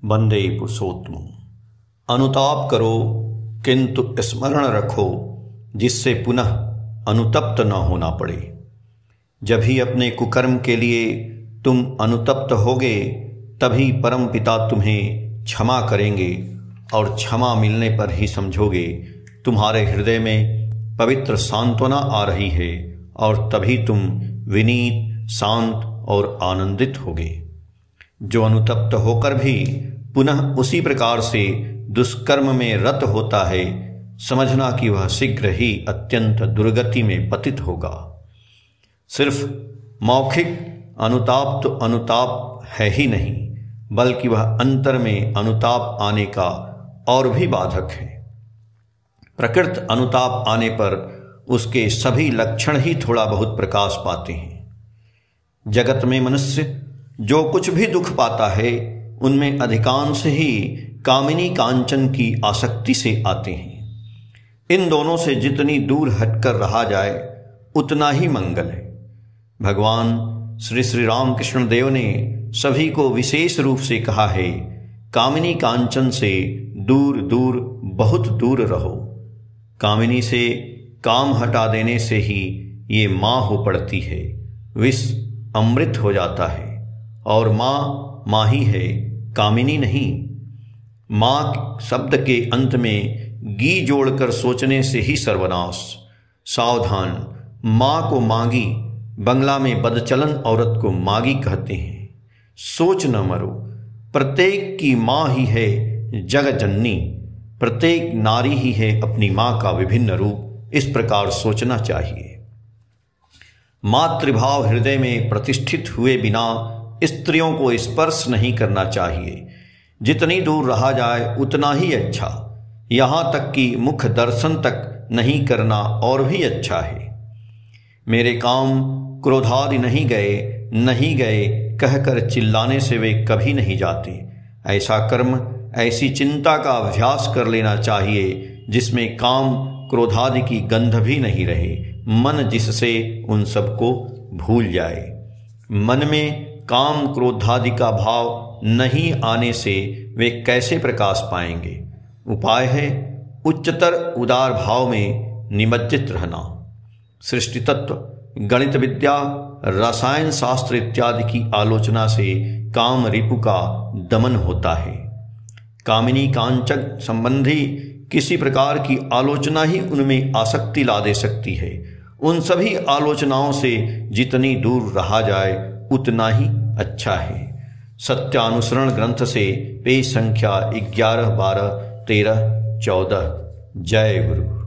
वंदे पुरुषोत्तम। अनुताप करो किंतु स्मरण रखो, जिससे पुनः अनुतप्त न होना पड़े। जब ही अपने कुकर्म के लिए तुम अनुतप्त होगे, तभी परम पिता तुम्हें क्षमा करेंगे और क्षमा मिलने पर ही समझोगे तुम्हारे हृदय में पवित्र सांत्वना आ रही है और तभी तुम विनीत, शांत और आनंदित होगे। जो अनुतप्त होकर भी पुनः उसी प्रकार से दुष्कर्म में रत होता है, समझना कि वह शीघ्र ही अत्यंत दुर्गति में पतित होगा। सिर्फ मौखिक अनुताप तो अनुताप है ही नहीं, बल्कि वह अंतर में अनुताप आने का और भी बाधक है। प्रकृत अनुताप आने पर उसके सभी लक्षण ही थोड़ा बहुत प्रकाश पाते हैं। जगत में मनुष्य जो कुछ भी दुख पाता है, उनमें अधिकांश ही कामिनी कांचन की आसक्ति से आते हैं। इन दोनों से जितनी दूर हटकर रहा जाए, उतना ही मंगल है। भगवान श्री श्री रामकृष्ण देव ने सभी को विशेष रूप से कहा है, कामिनी कांचन से दूर दूर, बहुत दूर रहो। कामिनी से काम हटा देने से ही ये माँ हो पड़ती है, विष अमृत हो जाता है। और माँ माँ ही है, कामिनी नहीं। माँ शब्द के अंत में गी जोड़कर सोचने से ही सर्वनाश। सावधान, माँ को मांगी, बंगला में बदचलन औरत को मागी कहते हैं। सोच न मरो, प्रत्येक की माँ ही है जग जननी, प्रत्येक नारी ही है अपनी माँ का विभिन्न रूप। इस प्रकार सोचना चाहिए। मातृभाव हृदय में प्रतिष्ठित हुए बिना स्त्रियों को स्पर्श नहीं करना चाहिए। जितनी दूर रहा जाए उतना ही अच्छा। यहाँ तक कि मुख दर्शन तक नहीं करना और भी अच्छा है। मेरे काम क्रोधादि नहीं गए कहकर चिल्लाने से वे कभी नहीं जाते। ऐसा कर्म, ऐसी चिंता का अभ्यास कर लेना चाहिए जिसमें काम क्रोधादि की गंध भी नहीं रहे, मन जिससे उन सबको भूल जाए। मन में काम क्रोधादि का भाव नहीं आने से वे कैसे प्रकाश पाएंगे? उपाय है उच्चतर उदार भाव में निमज्जित रहना। सृष्टि तत्व, गणित विद्या, रसायन शास्त्र इत्यादि की आलोचना से काम रिपु का दमन होता है। कामिनी कांचन संबंधी किसी प्रकार की आलोचना ही उनमें आसक्ति ला दे सकती है। उन सभी आलोचनाओं से जितनी दूर रहा जाए उतना ही अच्छा है। सत्यानुसरण ग्रंथ से पेज संख्या 11, 12, 13, 14। जय गुरु।